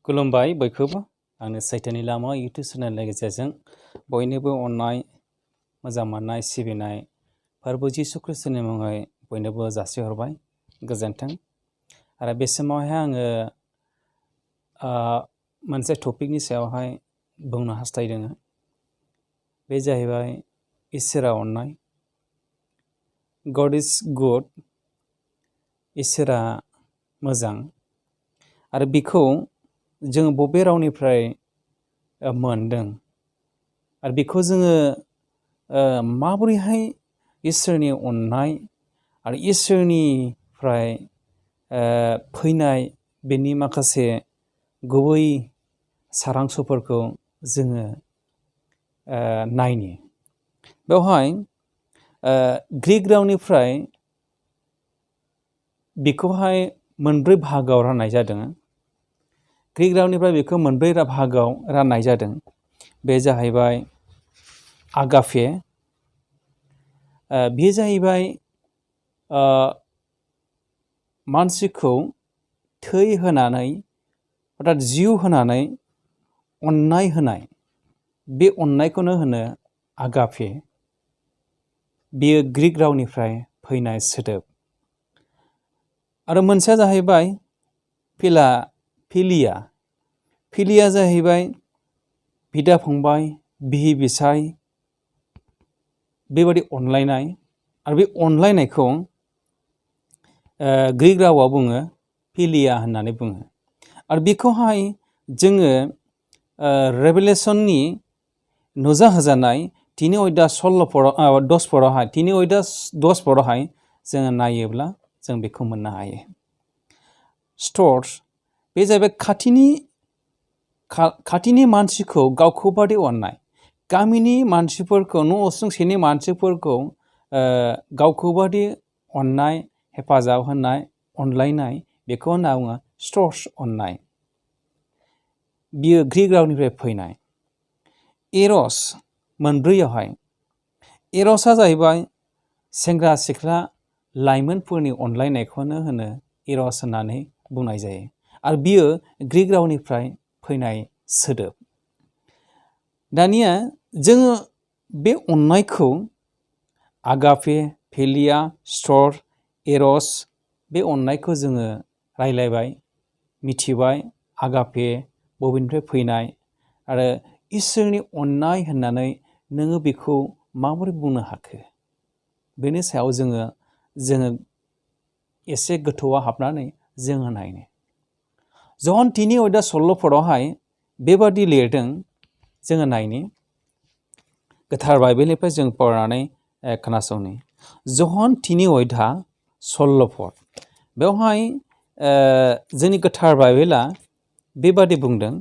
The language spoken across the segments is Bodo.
खुलुमबाय बयखौबो आंनि सैथोनि लामा इउटुब चेनेलनि गेजेरजों बयनोबो अननाय मोजां मोननाय सिबिनाय फोरबो जिसु ख्रिस्टनि मुङै बयनोबो जासिहरबाय गोजोन्थों। आरो बे समावहाय आङो मोनसे टपिकनि सायावहाय बुंनो हास्थायदों। बे जाहैबाय इसोरा अननाय। God is good. इसोरा मोजां। आरो बेखौ जों बबे रावनिफ्राय मोनदों आरो बेखौ जोङो माबोरैहाय इसोरनि अननाय आरो इसोरनिफ्राय फैनाय बेनि माखासे गुबै सारांसफोरखौ जोङो नायनि। बेवहाय ग्रीक रावनिफ्राय बेखौहाय मोनब्रै बाहागोआव राननाय जादों। ग्रीक रावनिफ्राय बेखौ मोनब्रै बाहागोआव राननाय जादों। बे जाहैबाय आगाफे। बे जाहैबाय मानसिखौ थै होनानै अर्थात जिउ होनानै अननाय होनाय, बे अननायखौनो होनो आगाफे। बेयो ग्रीक रावनिफ्राय फैनाय सोदोब। आरो मोनसेया जाहैबाय फिलिया। फिलिया जाहैबाय बिदा फंबाय, बिहि बिसाय बेबादि अनलायनाय। आरो बे अनलायनायखौ ग्रीक रावाव बुङो फिलिया होननानै बुङो। आरो बेखौहाय जोङो रेभेलेसननि नुजाहोजानाय 3:10 जोङो नायोब्ला जों बेखौ मोननो हायो। स्टर्स, बे जाहैबाय खाथिनि मानसिखौ गावखौ बादि अननाय। गामिनि मानसिफोरखौ, न' उसुंसेनि मानसिफोरखौ गावखौ बादि अननाय, हेफाजाब होनाय, अनलायनाय, बेखौ होनना बुङो स्टर्स अननाय। बियो ग्रीक रावनिफ्राय फैनाय। एरस, मोनब्रैयावहाय एरसआ जाहैबाय सेंग्रा सिख्ला लाइमोनफोरनि अनलायनायखौनो होनो एरस होननानै बुंनाय जायो। आरो बियो ग्रीक रावनिफ्राय फैनाय सोदोब। दानिया जोङो बे अननायखौ आगाफे, फिलिया, स्टर, एरस, बे अननायखौ जोङो रायलायबाय, मिथिबाय। आगाफे बबेनिफ्राय फैनाय आरो इसोरनि अननाय होननानै नोङो बेखौ माबोरै बुंनो हाखो? बेनि सायाव जोङो एसे गोथौआव हाबनानै जोङो नायनो। जन 3:16 बेबादि लिरदों, जोङो नायनि। गोथार बाइबेलनिफ्राय जों फरायनानै खोनासंनि। जन 3:16 बेवहाय जोंनि गोथार बाइबेला बेबादि बुंदों।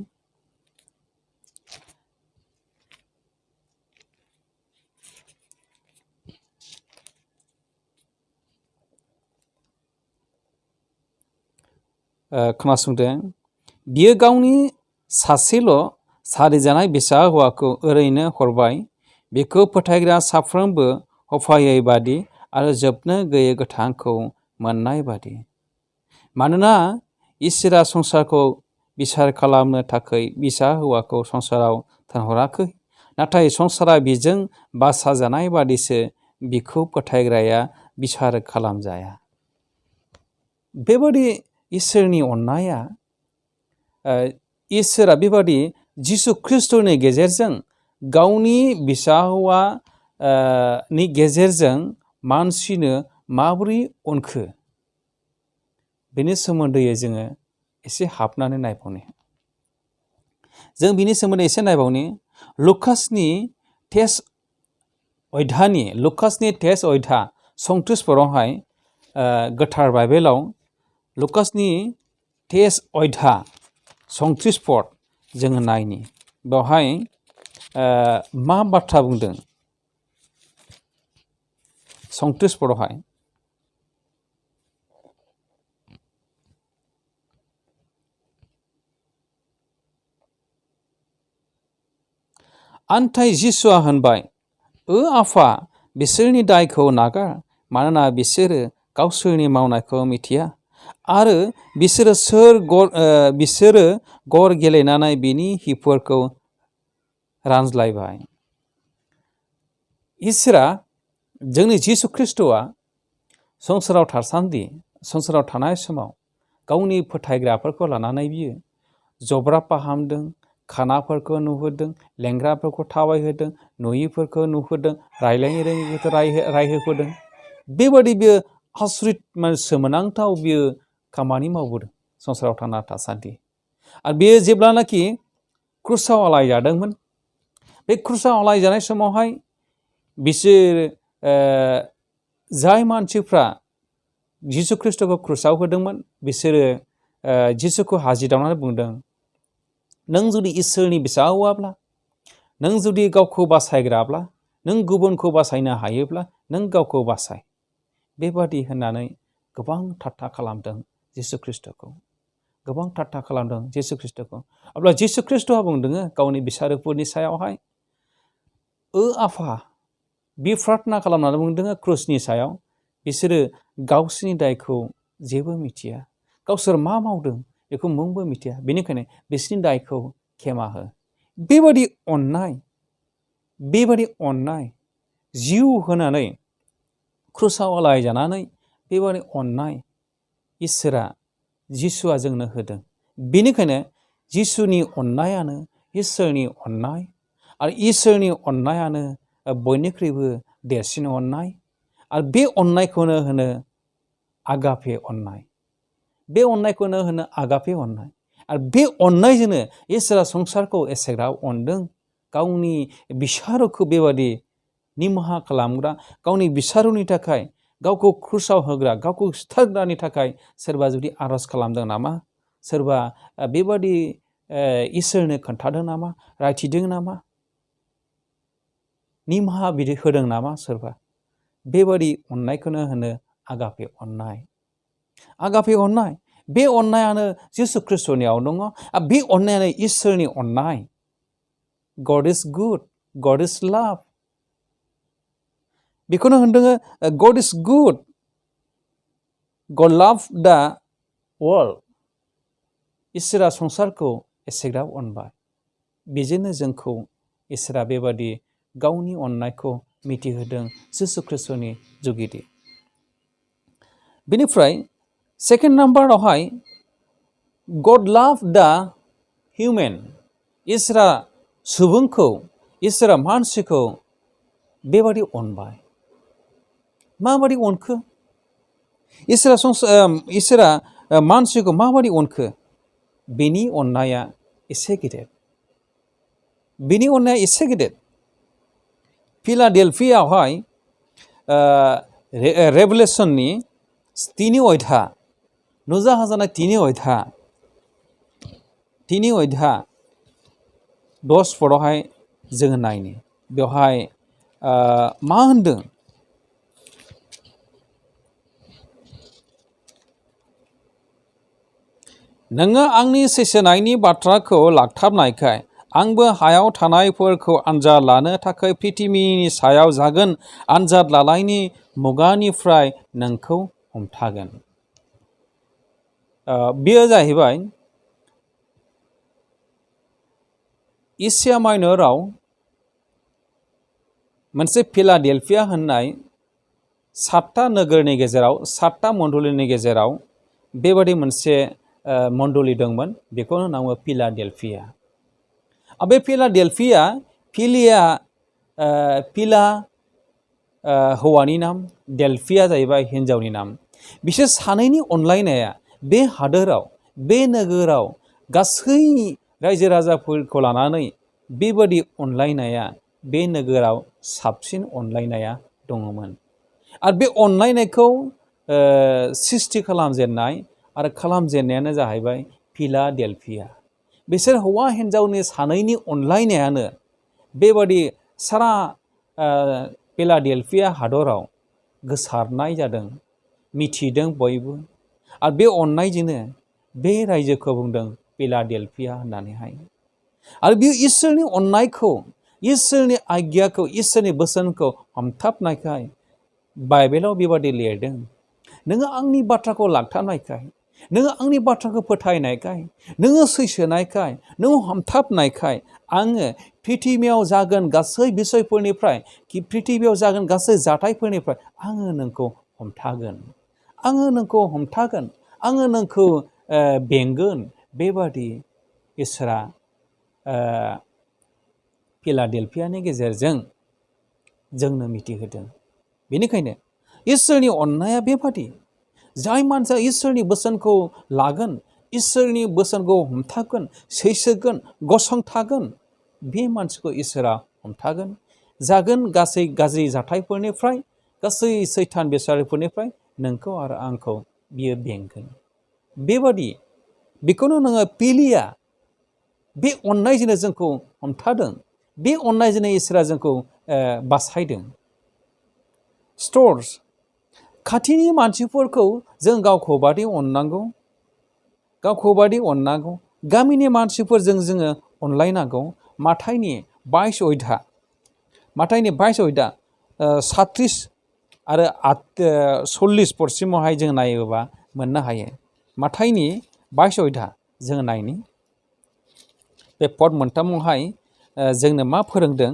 खोनासंदों। बियो गावनि सासेल' सारिजानाय फिसा हौवाखौ ओरैनो हरबाय, बेखौ फोथायग्रा साफ्रोमबो हफायै बादि आरो जोबनो गैयै गोथांखौ मोननाय बादि। मानोना इसोरा संसारखौ बिसार खालामनो थाखाय फिसा हौवाखौ संसाराव थिनहराखै, नाथाय संसारा बिजों बासाजानाय बादिसो बिखौ फोथायग्राया बिसार खालामजाया। बेबादि इसोरनि अननाया, इसोरा बेबादि जिसु ख्रिस्ट'नि गेजेरजों गावनि फिसा हौवानि गेजेरजों मानसिनो माबोरै अनखो, बेनि सोमोन्दै जोङो एसे हाबनानै नायबावनि। जों बिनि सोमोन्दै एसे नायबावनि। लुकासनि तेस अध्याय 34 गोथार बाइबेलाव लुकासनि तेस अध्याय 34 जोङो नायनि। बेवहाय मा बाथ्रा बुंदों? 34 आन्थाय जिसुआ होनबाय, आफा, बिसोरनि दायखौ नागार, मानोना बिसोरो गावसोरनि मावनायखौ मिथिया। आरो बिसोरो गर गेलेनानै बिनि हिफोरखौ रानज्लायबाय। इसोरा जोंनि जिसु ख्रिस्ट'आ संसाराव थानाय समाव गावनि फोथायग्राफोरखौ लानानै बियो जब्रा फाहामदों, खानाफोरखौ नुहोदों, लेंग्राफोरखौ थाबायहोदों, नुयिफोरखौ नुहोदों, रायलायनो रोङिफोरखौ रायहोदों। बेबादि बियो आसरित सोमोनांथाव बियो खामानि मावबोदों संसाराव थांना थासान्दि। आरो बेयो जेब्लानाखि क्रुसाव आलाय जादोंमोन, बे क्रुसाव आलाय जानाय समावहाय बिसोर जाय मानसिफ्रा जिसु ख्रिस्ट'खौ क्रुसाव होदोंमोन, बिसोरो जिसुखौ हाजिरनानै बुंदों, नों जुदि इसोरनि फिसा हौवाब्ला, नों जुदि गावखौ बासायग्राब्ला, नों गुबुनखौ बासायनो हायोब्ला नों गावखौ बासाय। बेबादि होननानै गोबां ठाट्टा खालामदों जिसु ख्रिस्ट'खौ, गोबां ठाट्टा खालामदों जिसु ख्रिस्ट'खौ। अब्ला जिसु ख्रिस्ट'आ बुंदों गावनि बिसारोफोरनि सायावहाय, आफा, बे प्रार्थना खालामनानै बुंदों क्रुसनि सायाव, बिसोरो गावसोरनि दायखौ जेबो मिथिया, गावसोर मा मावदों बेखौ मुंबो मिथिया, बेनिखायनो बिसोरनि दायखौ खेमा हो। बेबादि अननाय जिउ होनानै क्रुसाव आलाय जानानै बेबादि अननाय इसोरा जिसुआ जोंनो होदों। बेनिखायनो जिसुनि अननायानो इसोरनि अननाय, आरो इसोरनि अननायानो बयनिख्रुइबो देरसिन अननाय। आरो बे अननायखौनो होनो आगापे अननाय, बे अननायखौनो होनो आगापे अननाय। आरो बे अननायजोंनो इसोरा संसारखौ एसेग्राब अनदों, गावनि बिसारुखौ बेबादि निमाहा खालामग्रा, गावनि बिसारुनि थाखाय गावखौ क्रुसाव होग्रा, गावखौ सिथारग्रानि थाखाय सोरबा जुदि आरज खालामदों नामा, सोरबा बेबादि इसोरनो खोन्थादों नामा, रायथिदों नामा, निमाहा बिदि होदों नामा सोरबा, बेबादि अननायखौनो होनो आगापे अननाय। आगापे अननाय, बे अननायानो जिसु ख्रिस्ट'नियाव दङ। बे अननायानो इसोरनि अननाय। God is good, God is लाभ। बेखौनो होनदों गड इज गुड, गड लाभ दा वर्ल्ड। इसोरा संसारखौ एसेग्राब अनबाय। बेजोंनो जोंखौ इसोरा बेबादि गावनि अननायखौ मिथिहोदों जिसु ख्रिस्ट'नि जुगिदि। बेनिफ्राय सेकेन्ड नाम्बारावहाय गड लाभ दा हिउमेन। इसोरा सुबुंखौ, इसोरा मानसिखौ बेबादि अनबाय। माबादि अनखो? इसोरा मानसिखौ माबादि अनखो? बेनि अननाया एसे गिदिर। बेनि अननाया एसे गिदिर। फिलाडेल्फियावहाय रेभेलेसननि 3 अध्याय, नुजाहोजानाय 3 अध्याय 10 पदआवहाय जोङो नायनो। बेवहाय मा होनदों? नोङो आंनि सैसोनायनि बाथ्राखौ लाखथाबनायखाय आंबो हायाव थानायफोरखौ आनजाद लानो थाखाय पृथिबीनि सायाव जागोन आनजाद लानायनि मुगानिफ्राय नोंखौ हमथागोन। बेयो जाहैबाय एसिया माइनराव मोनसे फिलाडेल्फिया होननाय 7टा नोगोरनि गेजेराव, 7टा मण्डलीनि गेजेराव बेबादि मोनसे मण्डली दंमोन, बेखौनो नामो फिलाडेल्फिया। बे फिलाडेल्फिया, फिला हौवानि नाम, डेल्फिया जाहैबाय हिन्जावनि नाम। बिसोर सानैनि अनलायनाया बे हादोराव, बे नोगोराव गासै रायजो राजाफोरखौ लानानै बेबादि अनलायनाया बे नोगोराव साबसिन अनलायनाया दङमोन। आरो बे अनलायनायखौ सृष्टि खालामजेननाय आरो खालामजेननायानो जाहैबाय फिलाडेल्फिया। बिसोर हौवा हिन्जावनि सानैनि अनलायनायानो बेबादि सारा फिलाडेल्फिया हादराव गोसारनाय जादों, मिथिदों बयबो। आरो बे अननायजोंनो बे रायजोखौ बुंदों फिलाडेल्फिया होननानैहाय। आरो बे इसोरनि अननायखौ, इसोरनि आज्ञाखौ, इसोरनि बोसोनखौ हमथाबनायखाय बाइबेलाव बेबादि लिरदों, नोङो आंनि बाथ्राखौ लाखथानायखाय, नोङो आंनि बाथ्राखौ फोथायनायखाय, नोङो सैसोनायखाय, नों हमथाबनायखाय आङो पृथिबियाव जागोन गासै बिसयफोरनिफ्राय, पृथिबियाव जागोन गासै जाथायफोरनिफ्राय आङो नोंखौ हमथागोन, आङो नोंखौ हमथागोन, आङो नोंखौ बेंगोन। बेबादि इसोरा फिलाडेल्फियानि गेजेरजों जोंनो मिथिहोदों। बेनिखायनो इसोरनि अननाया बेबादि, जाय मानसिया इसोरनि बोसोनखौ लागोन, इसोरनि बोसोनखौ हमथागोन, सैसोगोन, गसंथागोन, बे मानसिखौ इसोरा हमथागोन, जागोन गासै गाज्रि जाथायफोरनिफ्राय, गासै सैतान बेसारिफोरनिफ्राय नोंखौ आरो आंखौ बियो बेंगोन। बेबादि बेखौनो नोङो पिलिया, बे अननायजोंनो जोंखौ हमथादों, बे अननायजोंनो इसोरा जोंखौ बासायदों। स्टर्स, खाथिनि मानसिफोरखौ जों गावखौ बादि अननांगौ, गावखौ बादि अननांगौ, गामिनि मानसिफोरजों जोङो अनलायनांगौ। माथाइनि 22 अध्याय 37 आरो 40 पदसिमावहाय जों नायोबा मोननो हायो। माथाइनि 22 अध्याय जों नायनि, बे पद मोनथामावहाय जोंनो मा फोरोंदों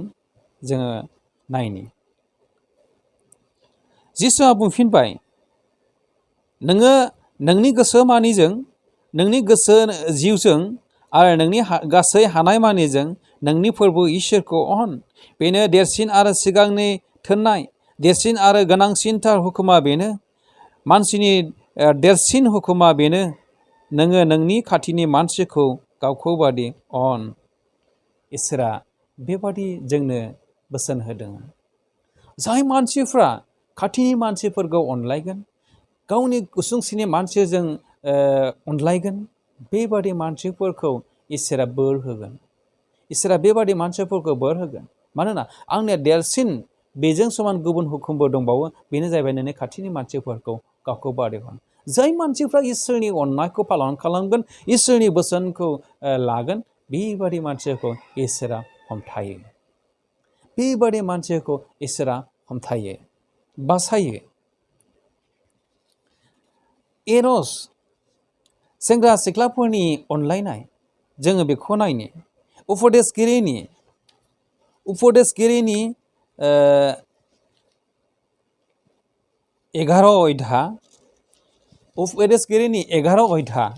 जोङो नायनि। जिसुआ बुंफिनबाय, नोङो नोंनि गोसो मानिजों, नोंनि गोसो जिउजों आरो नोंनि गासै हानायमानिजों नोंनि फोरबो इसोरखौ अन। बेनो देरसिन आरो सिगांनि थोननाय, देरसिन आरो गोनांसिनथार हुकुमा बेनो। मानसिनि देरसिन हुकुमा बेनो, नोङो नोंनि खाथिनि मानसिखौ गावखौ बादि अन। इसोरा बेबादि जोंनो बोसोन होदों। जाय मानसिफ्रा खाथिनि मानसिफोरखौ अनलायगोन, गावनि उसुंसेनि मानसिजों अनलायगोन, बेबादि मानसिफोरखौ इसोरा बोर होगोन। इसोरा बेबादि मानसिफोरखौ बोर होगोन। मानोना आंनिया देरसिन बेजों समान गुबुन हुकुमबो दंबावो, बेनो जाहैबाय नोंनि खाथिनि मानसिफोरखौ गावखौ बादि अन। जाय मानसिफ्रा इसोरनि अननायखौ पालन खालामगोन, इसोरनि बोसोनखौ लागोन, बेबादि मानसिखौ इसोरा हमथायो, बेबादि मानसिखौ इसोरा हमथायो, बासायो। एरस, सेंग्रा सिख्लाफोरनि अनलायनाय, जोङो बेखौ नायनि। उपदेशगिरिनि 11 अध्याय, उपदेशगिरिनि 11 अध्याय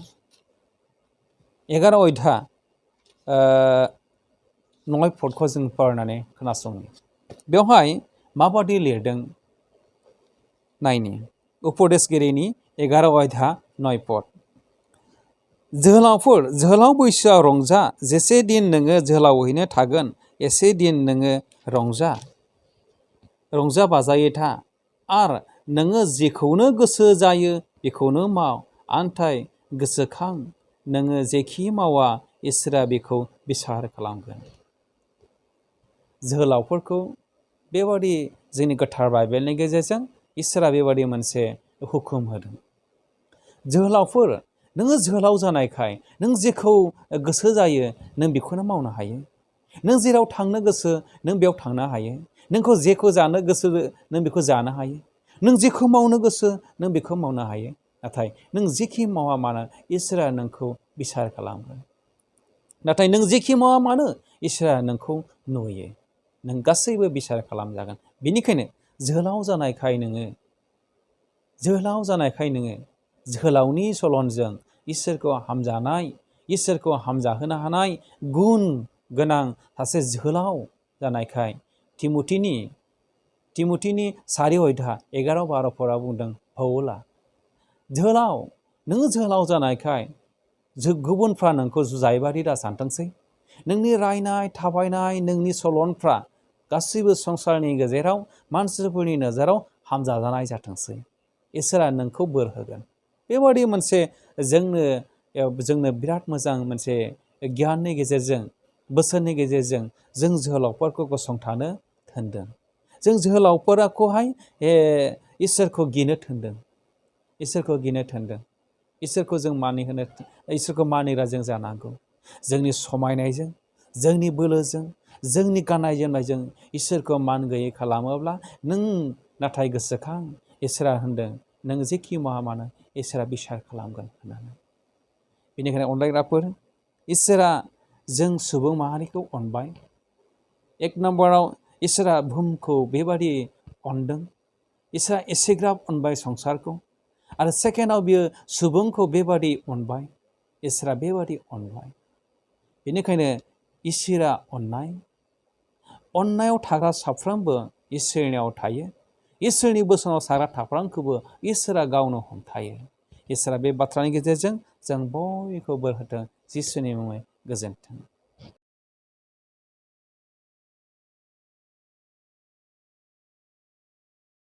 9 पदखौ जों फरायनानै खोनासङो। बेवहाय माबादि लिरदों नायनि। उपदेशगिरिनि 11 अध्याय 9 पद। जोहोलावफोर, जोहोलाव बैसोआव रंजा, जेसे दिन नोङो जोहोलावहैनो थागोन एसे दिन नोङो रंजा बाजायै था, आरो नोङो जेखौनो गोसो जायो बेखौनो माव, आन्थाय गोसोखां, नोङो जेखि मावा इसोरा बेखौ बिसार खालामगोन। जोहोलावफोरखौ बेबादि जोंनि गोथार बाइबेलनि गेजेरजों इसोरा बेबादि मोनसे हुकुम होदों। जोहोलावफोर, नोङो जोहोलाव जानायखाय नों जेखौ गोसो जायो नों बेखौनो मावनो हायो। नों जेराव थांनो गोसो नों बेयाव थांनो हायो। नोंखौ जेखौ जानो गोसो नों बेखौ जानो हायो। नों जेखौ मावनो गोसो नों बेखौ मावनो हायो। नाथाय नों जेखि मावा मानो इसोरा नोंखौ बिसार खालामगोन। नाथाय नों जेखि मावा मानो इसोरा नोंखौ नुयो, नों गासैबो बिसार खालामजागोन। बेनिखायनो जोहोलाव जानायखाय नोङो जोहोलावनि सलनजों इसोरखौ हामजानाय, इसोरखौ हामजाहोनो हानाय गुन गोनां सासे जोहोलाव जानायखाय तिमथिनि 4 अध्याय 11-12 बुंदों पाउला, जोहोलाव, नोङो जोहोलाव जानायखाय गुबुनफ्रा नोंखौ जुजाइबादि दा सानथोंसै। नोंनि रायनाय थाबायनाय, नोंनि सलनफ्रा गासैबो संसारनि गेजेराव मानसिफोरनि नोजोराव हामजाजानाय जाथोंसै। इसोरा नोंखौ बोर होगोन। बेबादि मोनसे जोंनो बिराद मोजां मोनसे गियाननि गेजेरजों, बोसोननि गेजेरजों जों जोहोलावफोरखौ गसंथानो थोनदों। जों जोहोलावफोरखौहाय इसोरखौ गिनो थोनदों, इसोरखौ गिनो थोनदों। इसोरखौ जों इसोरखौ मानिग्रा जों जानांगौ। जोंनि समायनायजों, जोंनि बोलोजों, जोंनि गाननाय जोमनायजों इसोरखौ मान गैयै खालामोब्ला नों नाथाय गोसोखां, इसोरा होनदों नों जेखि मावा मानो इसोरा बिसार खालामगोन होननानै। बेनिखायनो अनलायग्राफोर, इसोरा जों सुबुं माहारिखौ अनबाय। एक नम्बराव इसोरा बुहुमखौ बेबादि अनदों, इसोरा एसेग्राब अनबाय संसारखौ। आरो सेकेन्डआव बियो सुबुंखौ बेबादि अनबाय, इसोरा बेबादि अनबाय। बेनिखायनो इसोरा अननाय, अननायाव थाग्रा साफ्रोमबो इसोरनियाव थायो। इसोरनि बोसोनाव थाग्रा साफ्रोमखौबो इसोरा गावनो हमथायो। इसोरा बे बाथ्रानि गेजेरजों जों बयखौबो बोर होथों। जिसुनि मुङै गोजोन्थों।